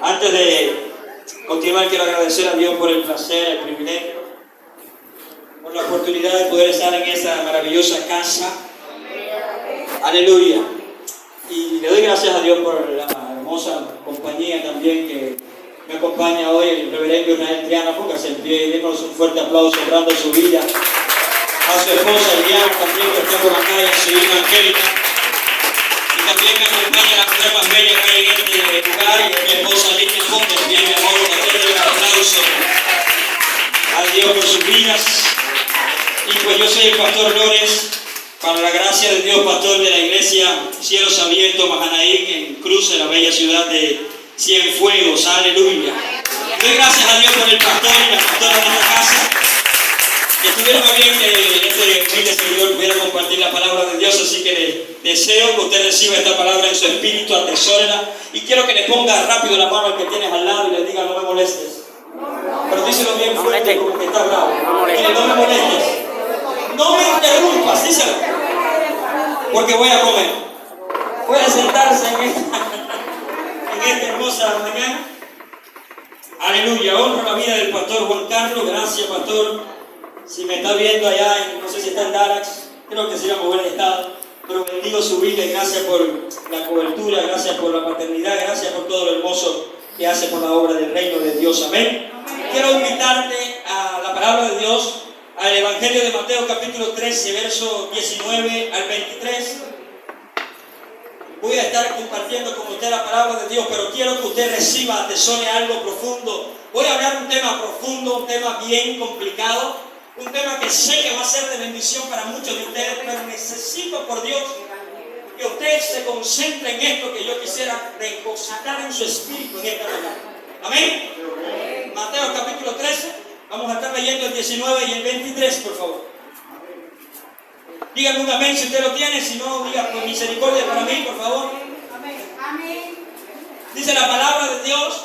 Antes de continuar, quiero agradecer a Dios por el placer, el privilegio, por la oportunidad de poder estar en esta maravillosa casa. Aleluya. Y le doy gracias a Dios por la hermosa compañía también que me acompaña hoy, el reverendo Israel Triana. Póngase en pie y démonos un fuerte aplauso honrando su vida. A su esposa Eliana también, que está por acá, y a su hija Angélica. Y también me acompaña la mujer más bella que hay en este lugar, y mi esposa Alicia Montes. Bien, mi amor, que un aplauso a Dios por sus vidas. Y pues yo soy el pastor Lores, para la gracia de Dios, pastor de la iglesia Cielos Abiertos Mahanaim, en Cruce, la bella ciudad de Cienfuegos. Aleluya. Doy gracias a Dios por el pastor y la pastora de esta casa. Que estuvieron bien que este humilde servidor pudiera compartir la palabra de Dios, así que le deseo que usted reciba esta palabra en su espíritu, atesórela, y quiero que le ponga rápido la mano al que tienes al lado y le diga: no me molestes. Pero díselo bien fuerte, como que está bravo. Dile: no me molestes. No me interrumpas, díselo. Porque voy a comer. Puede sentarse en esta hermosa mañana. Aleluya. Honro la vida del pastor Juan Carlos. Gracias, pastor. Si me está viendo allá, no sé si está en Dallas, creo que se iba a mover el estado, pero bendigo su vida y gracias por la cobertura, gracias por la paternidad, gracias por todo lo hermoso que hace por la obra del reino de Dios. Amén. Quiero invitarte a la palabra de Dios, al Evangelio de Mateo capítulo 13, verso 19 al 23. Voy a estar compartiendo con usted la palabra de Dios, pero quiero que usted reciba, atesore algo profundo. Voy a hablar un tema profundo, un tema bien complicado, un tema que sé que va a ser de bendición para muchos de ustedes, pero necesito por Dios que usted se concentre en esto que yo quisiera depositar en su espíritu en esta mañana. Amén. Mateo capítulo 13, vamos a estar leyendo el 19 y el 23, por favor. Dígame un amén si usted lo tiene, si no, diga: por misericordia para mí, por favor. Amén. Dice la palabra de Dios: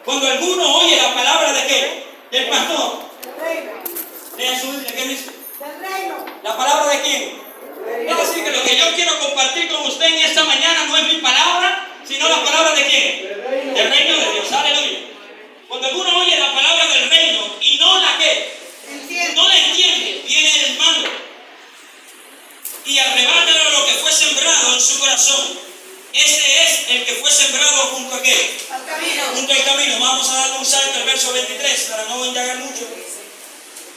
cuando alguno oye la palabra de qué? Del pastor. Lea su Biblia, ¿qué dice? Del reino. ¿La palabra de quién? Es decir, que lo que yo quiero compartir con usted en esta mañana no es mi palabra, sino la palabra de quién? Del reino de Dios. Aleluya. Cuando alguno oye la palabra del reino y no la que no la entiende, viene el malo y arrebátalo lo que fue sembrado en su corazón. Ese es el que fue sembrado junto a qué? Al camino. Junto al camino. Vamos a darle un salto al verso 23 para no indagar mucho.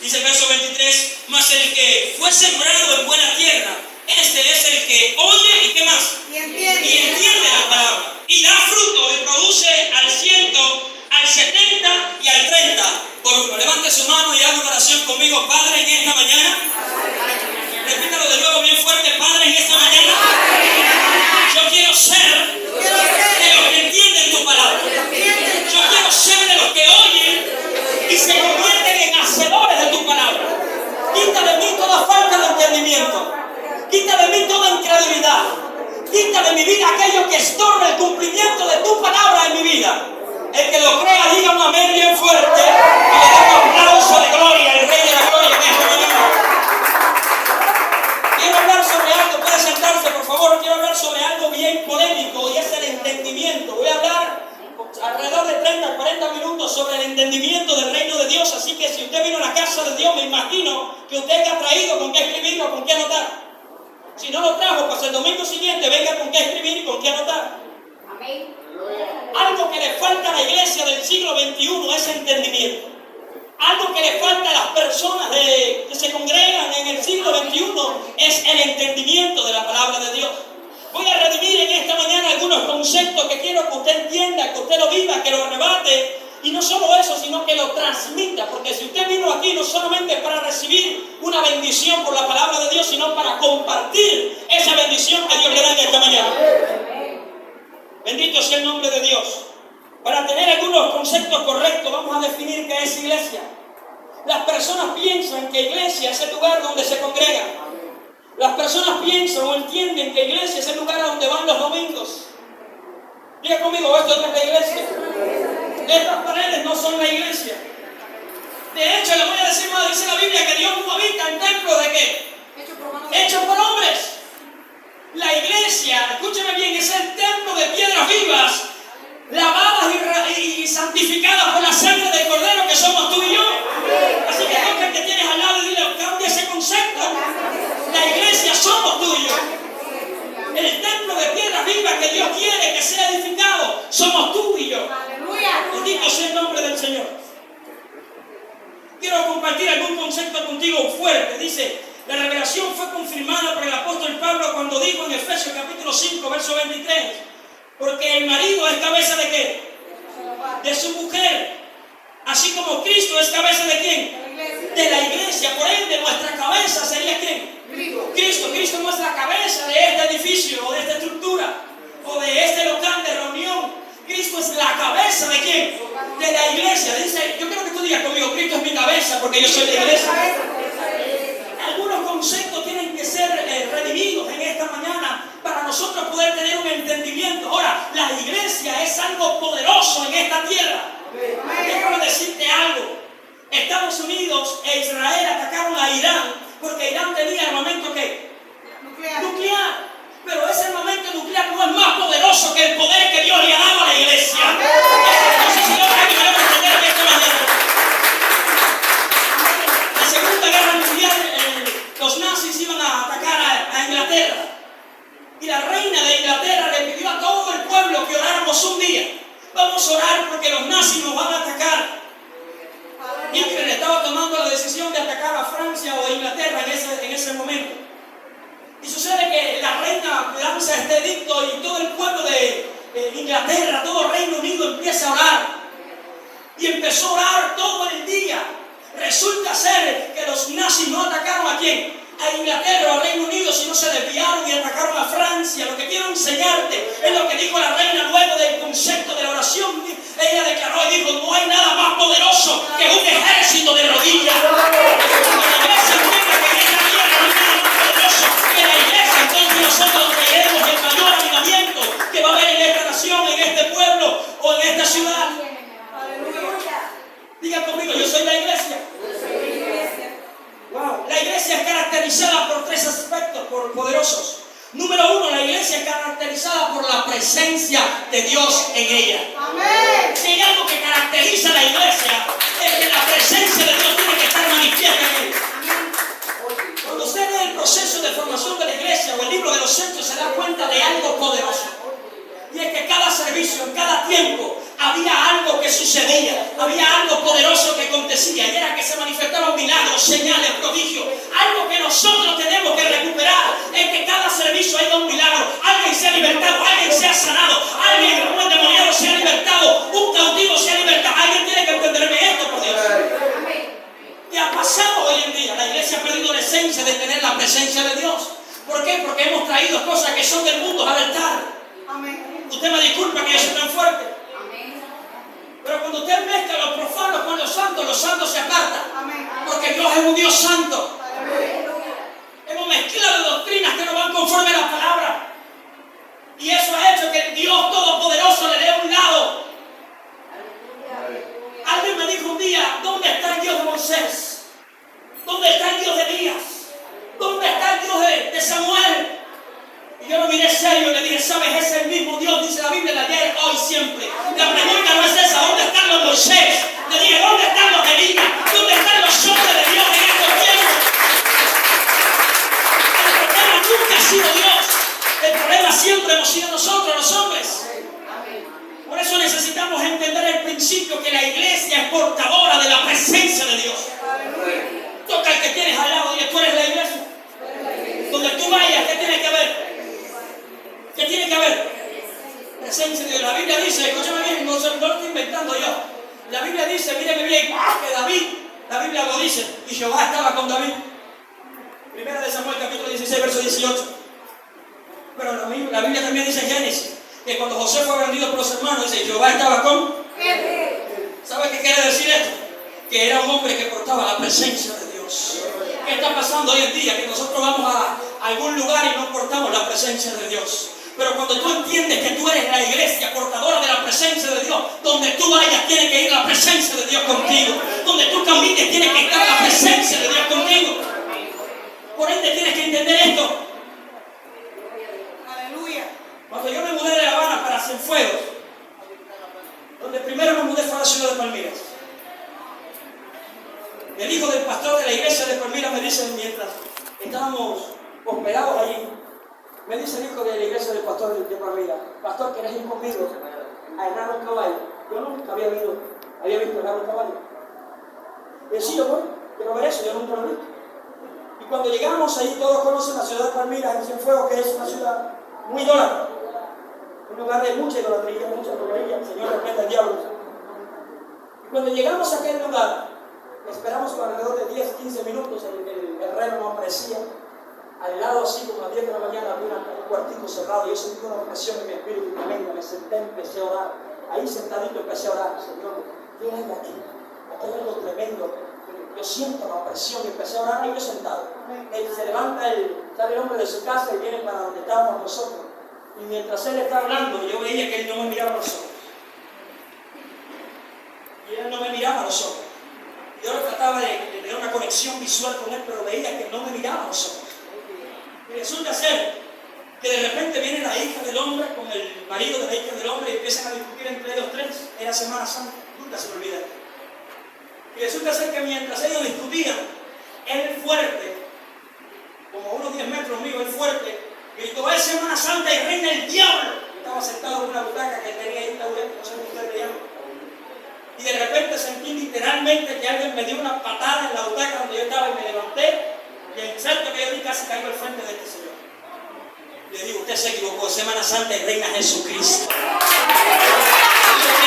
Dice el verso 23: mas el que fue sembrado en buena tierra, este es el que oye y ¿qué más? Y entiende la palabra. Y da fruto y produce al 100, al 70 y al 30 por uno. Levante su mano y haga una oración conmigo. Padre, en esta mañana, repítalo de nuevo bien fuerte: Padre, en esta mañana, yo quiero ser de los que entienden tu palabra. Yo quiero ser de los que oyen y se convierten en hacedores de tu palabra. Quita de mí toda falta de entendimiento. Quita de mí toda incredulidad. Quita de mi vida aquello que estorba el cumplimiento de tu palabra en mi vida. El que lo crea, diga un amén bien fuerte y le dé un aplauso de gloria al Rey de la Gloria en esta mañana. Quiero hablar sobre algo, puede sentarse por favor. Quiero hablar sobre algo bien polémico y es el entendimiento. Voy a hablar alrededor de 30 a 40 minutos sobre el entendimiento del reino de Dios. Así que si usted vino a la casa de Dios, me imagino que usted ha traído con qué escribir o con qué anotar. Si no lo trajo, pues el domingo siguiente venga con qué escribir y con qué anotar. Amén. Algo que le falta a la iglesia del siglo XXI es entendimiento. Algo que le falta a las personas que se congregan en el siglo XXI es el entendimiento de la palabra de Dios. Voy a redimir en esta mañana algunos conceptos que quiero que usted entienda, que usted lo viva, que lo arrebate. Y no solo eso, sino que lo transmita. Porque si usted vino aquí no solamente para recibir una bendición por la palabra de Dios, sino para compartir esa bendición que Dios le da en esta mañana. Bendito sea el nombre de Dios. Para tener algunos conceptos correctos, vamos a definir qué es iglesia. Las personas piensan que iglesia es el lugar donde se congregan. Las personas piensan o entienden que iglesia es el lugar a donde van los domingos. Diga conmigo: esto no es la iglesia. Estas paredes no son la iglesia. De hecho, le voy a decir más, dice la Biblia que Dios no habita en templos de qué? Hechos por hombres. La iglesia, escúcheme bien, es el templo de piedras vivas, lavadas y santificadas por la sangre del Cordero que somos tú y yo. Así que toca el que tienes al lado y dile, cambia ese concepto. La iglesia somos tú y yo. El templo de piedra viva que Dios quiere que sea edificado somos tú y yo. Bendito sea el nombre del Señor. Quiero compartir algún concepto contigo fuerte. Dice, la revelación fue confirmada por el apóstol Pablo cuando dijo en Efesios capítulo 5, verso 23, porque el marido es cabeza ¿de qué? De su mujer, así como Cristo es cabeza ¿de quién? De la iglesia. Por ende, nuestra cabeza sería ¿quién? Cristo. Cristo no es la cabeza de este edificio o de esta estructura o de este local de reunión. Cristo es la cabeza ¿de quién? De la iglesia. Dice, yo quiero que tú digas conmigo, Cristo es mi cabeza porque yo soy la iglesia. Algunos conceptos tienen que ser redimidos en esta mañana para nosotros poder tener un entendimiento. Ahora, la iglesia es algo poderoso en esta tierra. Déjame decirte algo. Estados Unidos e Israel atacaron a Irán porque Irán tenía armamento ¿qué? Nuclear. Pero ese armamento nuclear no es más poderoso que el poder que Dios le ha dado a la iglesia. No sé si lo van a entender que esta mañana. La Segunda Guerra Mundial, los nazis iban a atacar a Inglaterra. Y la reina de Inglaterra le pidió a todo el pueblo que oráramos un día. Vamos a orar porque los nazis nos van a atacar. Hitler estaba tomando la decisión de atacar a Francia o a Inglaterra en ese momento. Y sucede que la reina lanza este edicto y todo el pueblo de Inglaterra, todo Reino Unido empieza a orar. Y empezó a orar todo el día. Resulta ser que los nazis no atacaron ¿a quién? A Inglaterra o a Reino Unido, sino se desviaron y atacaron a Francia. Lo que quiero enseñarte es lo que dijo la reina luego del concepto de la oración. Ella declaró y dijo, no hay nada más poderoso que un ejército de rodillas. Cuando la iglesia entienda que en esta tierra no hay nada más poderoso que la iglesia, entonces nosotros creeremos el mayor avivamiento que va a haber en esta nación, en este pueblo o en esta ciudad. Diga conmigo, yo soy la iglesia. Wow. La iglesia es caracterizada por tres aspectos poderosos. Número uno, la iglesia es caracterizada por la presencia de Dios en ella. Amén. Si hay algo que caracteriza a la iglesia, es que la presencia de Dios tiene que estar manifiesta en ella. Cuando usted ve el proceso de formación de la iglesia o el libro de los Hechos, se da cuenta de algo poderoso. Y es que cada servicio, en cada tiempo, había algo que sucedía, había algo poderoso que acontecía, y era que se manifestaban milagros, señales, prodigios. Algo que nosotros tenemos que recuperar es que cada servicio haya un milagro, alguien se ha libertado, alguien se ha sanado, alguien, un endemoniado se ha libertado, un cautivo se ha libertado. Alguien tiene que entenderme esto, por Dios. ¿Qué ha pasado hoy en día? La iglesia ha perdido la esencia de tener la presencia de Dios. ¿Por qué? Porque hemos traído cosas que son del mundo al altar. Usted me disculpa que yo soy tan fuerte. Pero cuando usted mezcla lo profano con los santos se apartan. Porque Dios es un Dios santo. Hemos mezclado doctrinas que no van conforme a la palabra. Y eso ha hecho que el Dios Todopoderoso le dé un lado. Alguien me dijo un día, ¿dónde está el Dios de Moisés? ¿Dónde está el Dios de Elías? ¿Dónde está el Dios de Samuel? Y yo lo miré serio y le dije, ¿sabes? Es el mismo Dios, dice la Biblia, de ayer, hoy, siempre. La pregunta no es esa, ¿dónde están los Moisés? Le dije, ¿dónde están los Elías? ¿Dónde están los hombres de Dios en estos tiempos? El problema nunca ha sido Dios. El problema siempre hemos sido nosotros, los hombres. Por eso necesitamos entender el principio que la iglesia es portadora de la presencia de Dios. Toca al que tienes al lado y dile, tú eres la iglesia. Donde tú vayas, ¿qué tiene que haber? ¿Qué tiene que haber? Presencia de Dios. La Biblia dice, escúchame bien, no lo estoy inventando yo. La Biblia dice, míreme bien, que David, la Biblia lo dice, y Jehová estaba con David. Primera de Samuel, capítulo 16, verso 18. Pero la Biblia también dice en Génesis, que cuando José fue vendido por los hermanos, dice, Jehová estaba con él. ¿Sabe qué quiere decir esto? Que era un hombre que portaba la presencia de Dios. ¿Qué está pasando hoy en día? Que nosotros vamos a algún lugar y no portamos la presencia de Dios. Pero cuando tú entiendes que tú eres la iglesia portadora de la presencia de Dios, donde tú vayas tiene que ir la presencia de Dios contigo. Donde tú camines tiene que estar la presencia de Dios contigo. Por ende tienes que entender esto. Aleluya. Cuando yo me mudé de La Habana para Cienfuegos, Donde primero me mudé fue a la ciudad de Palmiras. El hijo del pastor de la iglesia de Palmiras me dice, mientras estábamos hospedados allí, me dice el hijo de la iglesia del pastor de Palmiras: pastor, ¿querés ir conmigo a herrar un caballo? Yo nunca había visto herrar un caballo. Y sí, yo voy, quiero ver eso, yo nunca lo he visto. Y cuando llegamos ahí, todos conocen la ciudad de Palmiras en Cienfuegos, que es una ciudad muy idólatra, un lugar de mucha idolatría, mucha idolatría. El Señor reprenda al diablo. Y cuando llegamos a aquel lugar, esperamos por alrededor de 10-15 minutos, el herrero no aparecía. Al lado, así como a las 10 de la mañana, había un cuartito cerrado. Yo sentí una presión en mi espíritu tremenda. Me senté, empecé a orar. Ahí sentadito empecé a orar: Señor, ¿qué hay aquí? Aquí hay algo tremendo. Yo siento la presión y empecé a orar ahí yo sentado. Él se levanta, sale el hombre de su casa y viene para donde estábamos nosotros. Y mientras él estaba hablando, yo veía que él no me miraba a los ojos. Y él no me miraba a los ojos. Yo trataba de tener una conexión visual con él, pero veía que no me miraba a los ojos. Y resulta ser que de repente viene la hija del hombre con el marido de la hija del hombre y empiezan a discutir entre ellos tres. Era Semana Santa, nunca se me olvida. Y resulta ser que mientras ellos discutían, él fuerte, como a unos 10 metros mío, él fuerte, gritó: es Semana Santa y reina el diablo. Yo estaba sentado en una butaca que tenía ahí un taburete, no sé cómo ustedes le llaman. Y de repente sentí literalmente que alguien me dio una patada en la butaca donde yo estaba y me levanté. Y el salto que yo di casi cayó al frente de este señor. Le digo: usted se equivocó, Semana Santa y reina Jesucristo.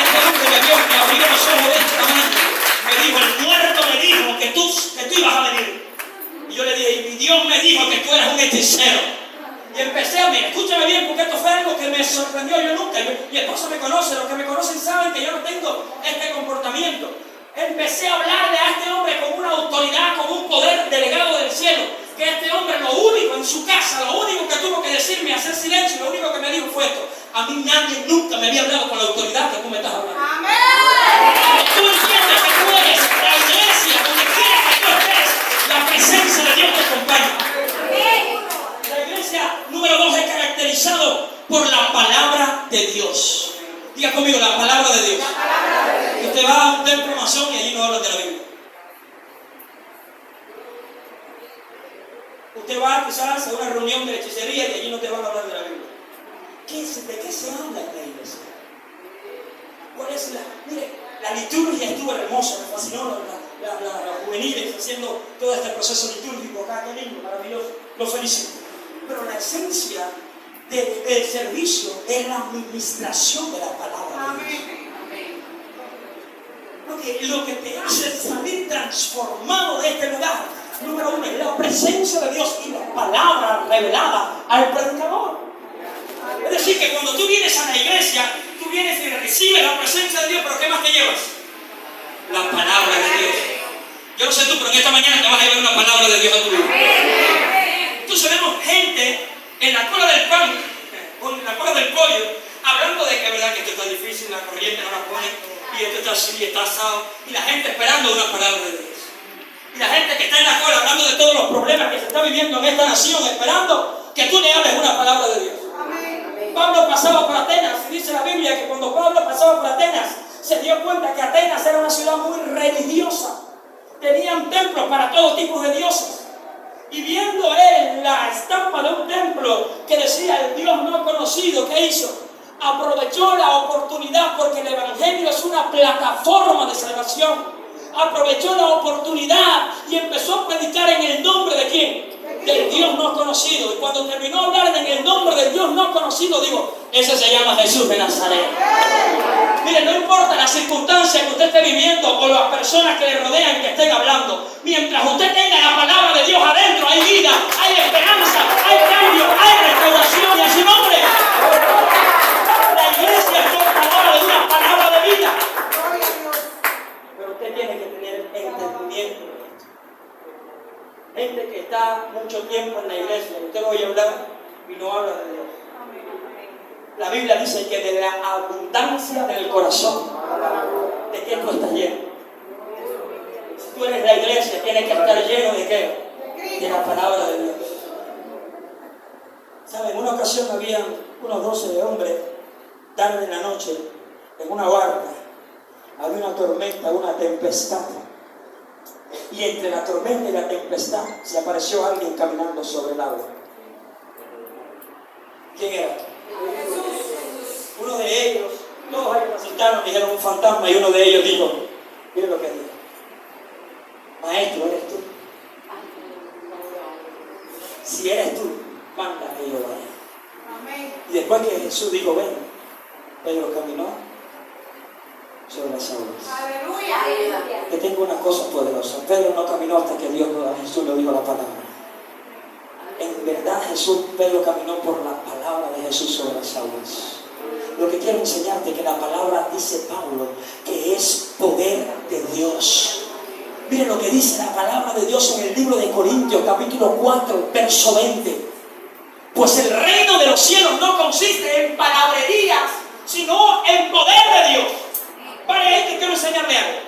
Este hombre me vio, me abrió los ojos de esta manera. Me dijo: el muerto me dijo que tú ibas a venir. Y yo le dije: y mi Dios me dijo que tú eras un hechicero. Y empecé a mirar, escúchame bien, porque esto fue algo que me sorprendió. Yo nunca, mi esposa me conoce, los que me conocen saben que yo no tengo este comportamiento. Empecé a hablarle a este hombre con una autoridad, con un poder delegado del cielo, que este hombre lo único en su casa, lo único que tuvo que decirme, hacer silencio, lo único que me dijo fue esto: a mí nadie nunca me había hablado con la autoridad que tú me estás hablando. ¡Amén! Tú entiendes que tú eres la iglesia, donde quiera que tú estés, la presencia de Dios te acompaña. La iglesia número 2 es caracterizado por la palabra de Dios. Diga conmigo: la palabra de Dios. Usted va a un templo masón y allí no hablan de la Biblia. Usted va quizás a una reunión de hechicería y allí no te van a hablar de la Biblia. ¿De qué se habla en la iglesia? ¿Cuál es mire, la liturgia estuvo hermosa, me fascinó la juveniles haciendo todo este proceso litúrgico acá, qué lindo, maravilloso, lo felicito. Pero la esencia del servicio es la administración de la palabra. Amén. Porque lo que te hace salir transformado de este lugar, número 1, es la presencia de Dios y la palabra revelada al predicador. Es decir, que cuando tú vienes a la iglesia, tú vienes y recibes la presencia de Dios, pero ¿qué más te llevas? La palabra de Dios. Yo no sé tú, pero en esta mañana te vas a llevar una palabra de Dios a tu vida. Entonces vemos gente en la cola del pan, en la cola del pollo, hablando de que verdad que esto está difícil, la corriente no la pone, y esto está así, está asado, y la gente esperando una palabra de Dios. Y la gente que está en la cola hablando de todos los problemas que se está viviendo en esta nación, esperando que tú le hables una palabra de Dios. Amén. Pablo pasaba por Atenas, y dice la Biblia que cuando Pablo pasaba por Atenas, se dio cuenta que Atenas era una ciudad muy religiosa. Tenían templos para todo tipo de dioses. Y viendo él la estampa de un templo que decía el Dios no conocido, ¿qué hizo? Aprovechó la oportunidad, porque el evangelio es una plataforma de salvación. Aprovechó la oportunidad y empezó a predicar en el nombre de ¿quién? Del Dios no conocido. Y cuando terminó de hablar en el nombre del Dios no conocido, digo: ese se llama Jesús de Nazaret. Mire, no importa las circunstancias que usted esté viviendo o las personas que le rodean que estén hablando, mientras usted tenga la palabra de Dios adentro, hay vida, hay esperanza, hay cambio, hay restauración, y a su nombre. La iglesia es portadora de una palabra de vida. Pero usted tiene que tener entendimiento. Gente que está mucho tiempo en la iglesia, usted oye hablar y no habla de Dios. La Biblia dice que de la abundancia del corazón, ¿de qué tú estás lleno? Si tú eres la iglesia, tienes que estar lleno ¿de qué? De la palabra de Dios. ¿Saben? En una ocasión había unos 12 hombres, tarde en la noche, en una barca, había una tormenta, una tempestad. Y entre la tormenta y la tempestad se apareció alguien caminando sobre el agua. ¿Quién era? Uno de ellos, todos ellos me asustaron, dijeron un fantasma, y uno de ellos dijo, mire lo que dijo: maestro, ¿eres tú? Si eres tú, manda que yo vaya. Y después que Jesús dijo, ven, Pedro caminó sobre las aguas. ¡Aleluya! Que tengo una cosa poderosa. Pedro no caminó hasta que Jesús le dijo la palabra. En verdad Pedro caminó por la palabra de Jesús sobre las aguas. Lo que quiero enseñarte es que la palabra, dice Pablo, que es poder de Dios. Miren lo que dice la palabra de Dios en el libro de Corintios, capítulo 4, verso 20. Pues el reino de los cielos no consiste en palabrerías, sino en poder de Dios. Vale, ahí que quiero enseñarle algo.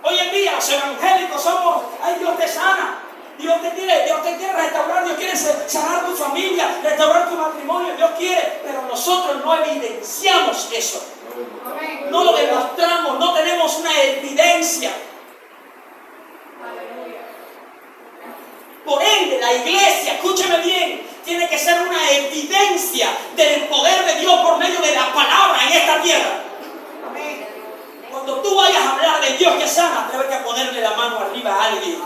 Hoy en día los evangélicos somos, ay, Dios te sana, Dios te quiere restaurar, Dios quiere sanar tu familia, restaurar tu matrimonio, Dios quiere, pero nosotros no evidenciamos eso. No lo demostramos, no tenemos una evidencia. Por ende, la iglesia, escúcheme bien, tiene que ser una evidencia del poder de Dios por medio de la palabra en esta tierra. Cuando tú vayas a hablar de Dios que sana, atrévete a ponerle la mano arriba a alguien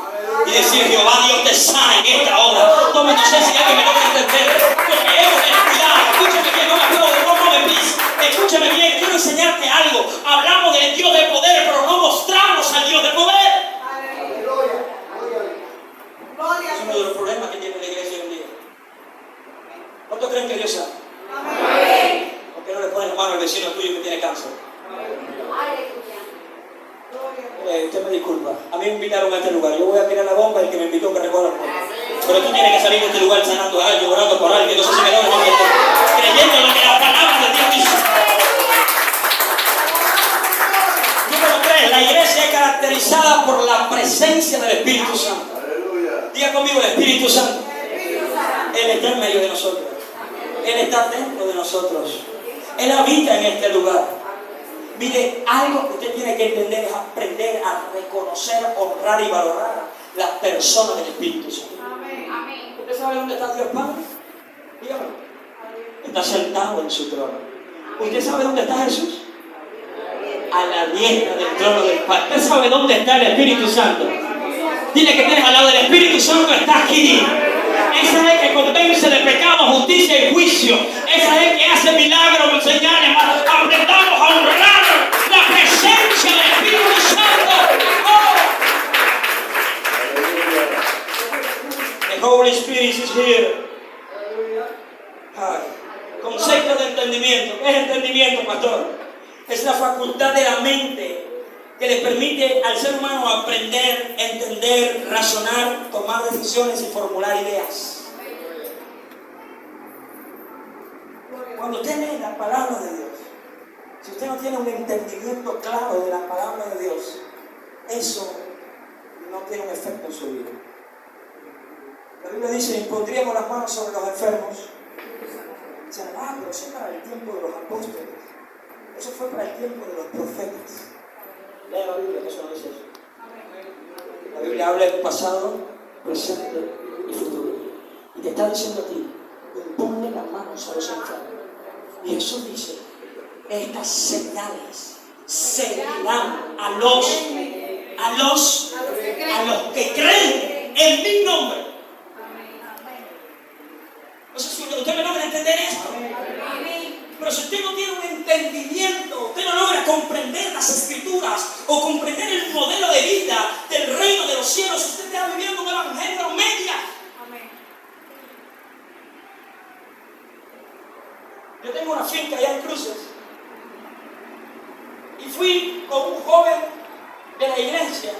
y decir: Jehová Dios te sana en esta hora. No me sé si alguien me lo va a entender, porque hemos de cuidado. Escúchame bien, no me acuerdo de no me pise. Escúchame bien, quiero enseñarte algo. Hablamos del Dios de poder, pero no mostramos al Dios de poder. Es uno de los problemas que tiene la iglesia hoy en día. ¿Cuántos creen que Dios sana? ¿Por qué no le pones la mano al vecino tuyo que tiene cáncer? Usted me disculpa, a mí me invitaron a este lugar, yo voy a tirar la bomba y el que me invitó que recoja la bomba. Pero tú tienes que salir de este lugar sanando a alguien, orando por alguien, no sé si me lo van a meter, creyendo lo que la palabra de Dios dice. Número 3, la iglesia es caracterizada por la presencia del Espíritu Santo. Diga conmigo: el Espíritu Santo. Él está en medio de nosotros, Él está dentro de nosotros, Él habita en este lugar. Mire, algo que usted tiene que entender es aprender a reconocer, honrar y valorar las personas del Espíritu Santo. ¿Usted sabe dónde está Dios Padre? Dígame. Está sentado en su trono. ¿Usted sabe dónde está Jesús? A la diestra del trono del Padre. ¿Usted sabe dónde está el Espíritu Santo? Dile que tienes al lado del Espíritu Santo, está aquí. Esa es que convence de pecado, justicia y juicio. Esa es que hace milagros, señales. Aprendamos a honrar la presencia del Espíritu Santo. Oh. The Holy Spirit is here. Concepto de entendimiento. ¿Qué es entendimiento, pastor? Es la facultad de la mente que le permite al ser humano aprender, entender, razonar, tomar decisiones y formular ideas. Cuando usted lee la palabra de Dios, si usted no tiene un entendimiento claro de la palabra de Dios, eso no tiene un efecto en su vida. La Biblia dice: impondríamos las manos sobre los enfermos. Dicen: pero eso es para el tiempo de los apóstoles, eso fue para el tiempo de los profetas. Lea la Biblia, que eso no dice eso. La Biblia habla del pasado, presente y futuro. Y te está diciendo a ti: imponle las manos a los enfermos. Y Jesús dice: estas señales seguirán a los que creen en mi nombre. No sé si usted me logra entender esto. Pero si usted no tiene un entendimiento, usted no logra comprender las Escrituras o comprender el modelo de vida del reino de los cielos, usted está viviendo un evangelio a media. Yo tengo una finca allá en Cruces y fui con un joven de la iglesia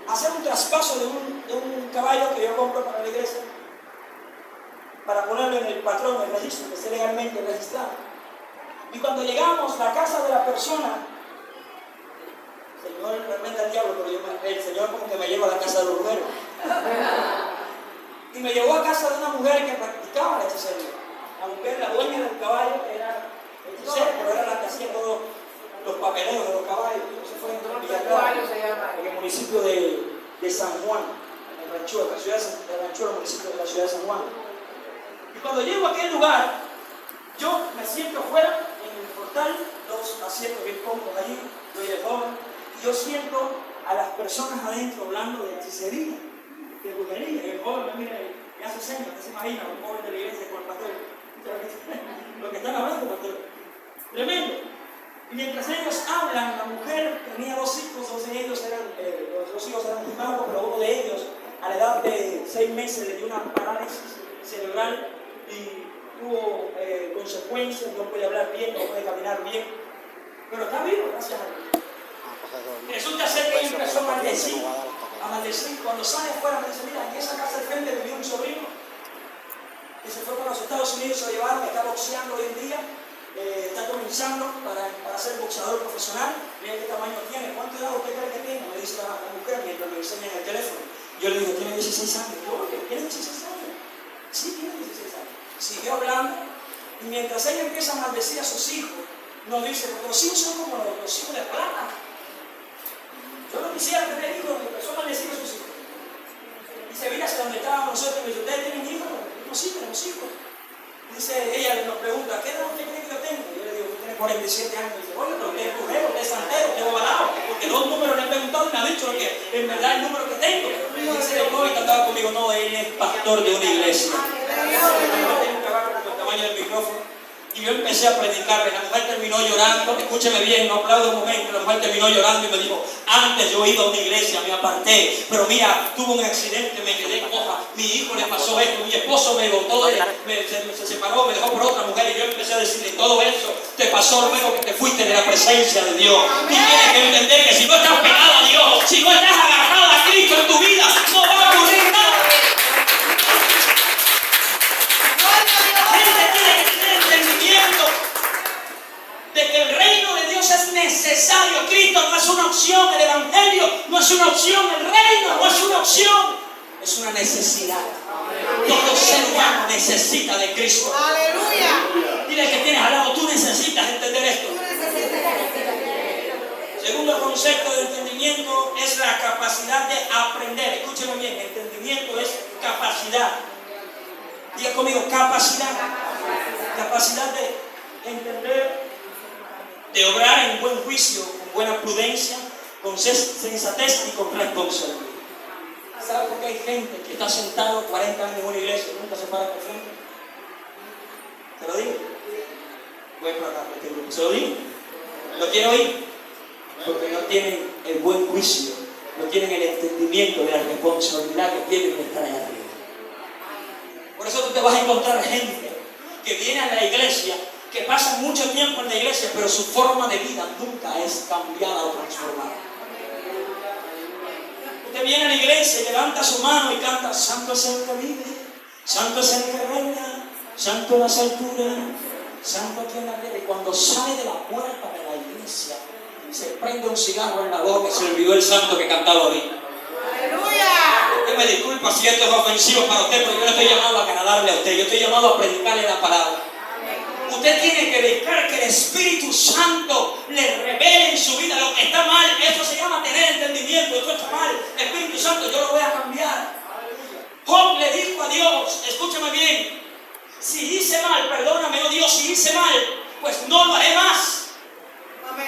a hacer un traspaso de un caballo que yo compro para la iglesia, para ponerlo en el patrón, el registro, que esté legalmente registrado. Y cuando llegamos a la casa de la persona, Señor, realmente al diablo, pero el Señor como que me lleva a la casa de los brujeros. Y me llevó a casa de una mujer que practicaba la hechicería. La mujer, la dueña del caballo, era hechicera, pero era la que hacía todos los papeleos de los caballos. municipio de San Juan, en Ranchuela, la ciudad de Ranchuela, municipio de la ciudad de San Juan. Y cuando llego a aquel lugar, yo me siento afuera, en el portal, dos asientos bien cómodos allí, yo y el joven, y yo siento a las personas adentro hablando de hechicería, de brujería, y el joven me mira y hace señas, que se imagina, un joven de la iglesia con el pastor, lo que están hablando, pastor, tremendo. Y mientras ellos hablan, la mujer tenía dos hijos, dos de ellos eran, los dos hijos eran primados, pero uno de ellos, a la edad de 6 meses, le dio una parálisis cerebral y tuvo consecuencias, no puede hablar bien, no puede caminar bien, pero está vivo, gracias a Dios. Resulta ser que él empezó a maldecir, cuando sale afuera me dice, mira, en esa casa del frente vivió un sobrino que se fue para los Estados Unidos, se lo llevaron, está boxeando hoy en día, está comenzando para ser boxeador profesional, mira qué tamaño tiene, ¿cuánto edad usted cree que tiene? Me dice la mujer mientras me enseña en el teléfono. Yo le digo, tiene 16 años. Yo, ¿tiene 16 años? Sí, tiene 16 años. Siguió hablando y mientras ella empieza a maldecir a sus hijos, nos dice, porque los hijos son como los hijos de plata. Yo no quisiera tener hijos, me empezó a maldecir a sus hijos. Y se vino hacia donde estábamos nosotros y me dice, ¿ustedes tienen hijos? No, sí, tenemos hijos. Dice, ella nos pregunta, ¿qué edad usted cree que yo tengo? Yo le digo, usted tiene 47 años. Y dice, oye, pero usted es brujero, usted es santero, usted es ovalado. Porque dos números le he preguntado y me ha dicho que en verdad el número que tengo. Y dice, no, y andaba conmigo, no, él es pastor de una iglesia. Yo tengo que hablar con el tamaño del micrófono. Y yo empecé a predicarle, la mujer terminó llorando, escúcheme bien, no aplaudo un momento, la mujer terminó llorando y me dijo, antes yo iba a una iglesia, me aparté, pero mira, tuve un accidente, me quedé coja, mi hijo le pasó esto, mi esposo me botó, se separó, me dejó por otra mujer y yo empecé a decirle, todo eso te pasó luego que te fuiste de la presencia de Dios. Tú tienes que entender que si no estás pegado a Dios, si no estás agarrado a Cristo en tu vida, no va a ocurrir nada. De que el reino de Dios es necesario. Cristo no es una opción, el evangelio no es una opción, el reino no es una opción, es una necesidad. Todo ser humano necesita de Cristo. Aleluya. Dile que tienes al lado, tú necesitas entender esto. Segundo concepto de entendimiento es la capacidad de aprender. Escúcheme bien, entendimiento es capacidad. Diga conmigo, capacidad. Capacidad de entender, de obrar en buen juicio, con buena prudencia, con sensatez y con responsabilidad. ¿Sabe por qué hay gente que está sentado 40 años en una iglesia y nunca se para por frente? ¿Se lo digo? Voy para acá, ¿se lo digo? ¿Lo quiere oír? Porque no tienen el buen juicio, no tienen el entendimiento de la responsabilidad que tienen de estar allá arriba. Por eso tú te vas a encontrar gente que viene a la iglesia, que pasan mucho tiempo en la iglesia, pero su forma de vida nunca es cambiada o transformada. Usted viene a la iglesia y levanta su mano y canta, santo es el que vive, santo es el que reina, santo en las alturas, santo aquí en la tierra. Y cuando sale de la puerta de la iglesia, se prende un cigarro en la boca y se olvidó el santo que cantaba ahorita. Usted me disculpa si esto es ofensivo para usted, pero yo no estoy llamado a agradarle a usted, yo estoy llamado a predicarle la palabra. Usted tiene que dejar que el Espíritu Santo le revele en su vida lo que está mal. Eso se llama tener entendimiento. Esto está mal. Espíritu Santo, yo lo voy a cambiar. Job le dijo a Dios, escúchame bien, si hice mal, perdóname, oh Dios, si hice mal, pues no lo haré más.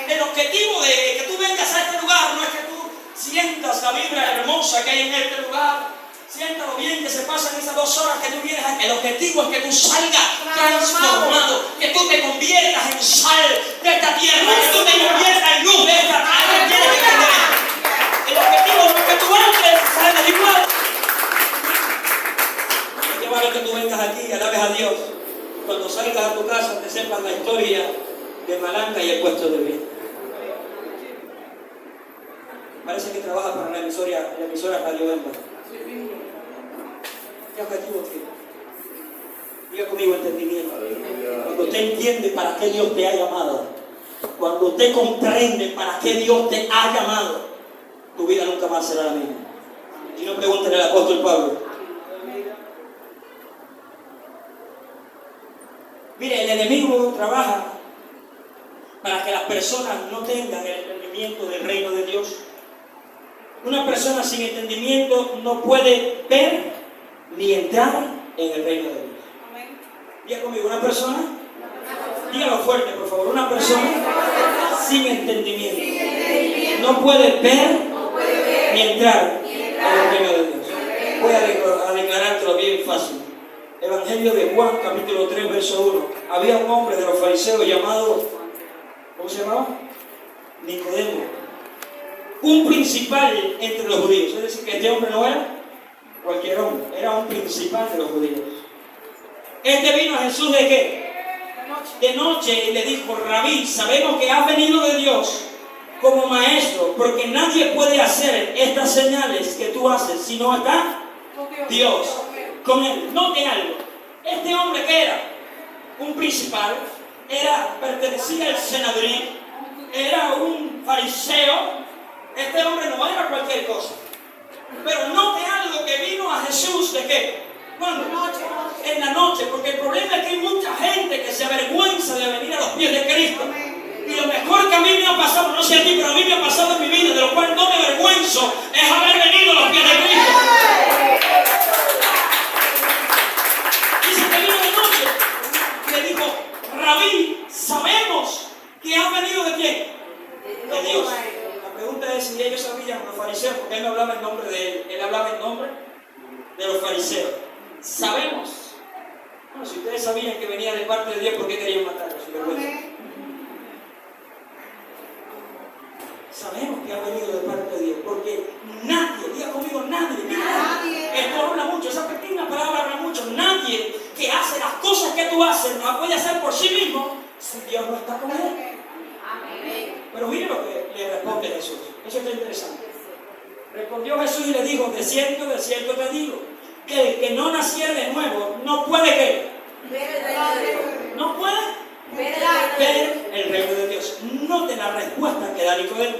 El objetivo de que tú vengas a este lugar no es que tú sientas la vibra hermosa que hay en este lugar. Siéntalo bien que se pasan esas 2 horas que tú vienes aquí. El objetivo es que tú salgas transformado, que tú te conviertas en sal de esta tierra, que tú te conviertas en luz de esta tierra. Tienes que entender esto. El objetivo no es que tú entres y salgas igual. ¿Qué vale que tú vengas aquí y alabes a Dios? Cuando salgas a tu casa te sepas la historia de Malanga y el puesto de bien. Parece que trabaja para la emisora Radio Emba. ¿Qué objetivo tiene? Diga conmigo entendimiento. Cuando usted entiende para qué Dios te ha llamado, cuando usted comprende para qué Dios te ha llamado, tu vida nunca más será la misma. Y no pregunten al apóstol Pablo. Mire, el enemigo trabaja para que las personas no tengan el entendimiento del reino de Dios. Una persona sin entendimiento no puede ver ni entrar en el reino de Dios. Diga conmigo, una persona, dígalo fuerte por favor, una persona sin entendimiento no puede ver ni entrar en el reino de Dios. Voy a declarártelo bien fácil. Evangelio de Juan, capítulo 3, verso 1. Había un hombre de los fariseos llamado, ¿cómo se llamaba? Nicodemo, un principal entre los judíos. Es decir, que este hombre no era cualquier hombre, era un principal de los judíos. Este vino a Jesús ¿de qué? De noche y le dijo: Rabí, sabemos que has venido de Dios como maestro, porque nadie puede hacer estas señales que tú haces si no está Dios con él. Noten algo, este hombre que era un principal, pertenecía al Sanedrín, era un fariseo. Este hombre no era cualquier cosa. Pero note algo, que vino a Jesús ¿de qué? ¿Cuándo? En la noche, porque el problema es que hay mucha gente que se avergüenza de venir a los pies de Cristo. Y lo mejor que a mí me ha pasado, no sé a ti, pero a mí me ha pasado en mi vida, de lo cual no me avergüenzo, es haber venido a los pies de Cristo. Dice que vino de noche y le dijo: Rabí, sabemos que has venido ¿de quién? De Dios. La pregunta es si ellos sabían, los fariseos, porque él no hablaba en nombre de él, él hablaba en nombre de los fariseos. Sabemos. Bueno, si ustedes sabían que venía de parte de Dios, ¿por qué querían matarlo? Sabemos que ha venido de parte de Dios, porque nadie, diga conmigo, nadie. Esto habla mucho, esa pequeña palabra habla mucho. Nadie que hace las cosas que tú haces no las puede hacer por sí mismo si Dios no está con él. Pero mire lo que le responde Jesús. Eso está interesante. Respondió Jesús y le dijo: de cierto te digo, que el que no naciere de nuevo no puede ¿qué? No puede ver el reino de Dios. Note la respuesta que da Nicodemo.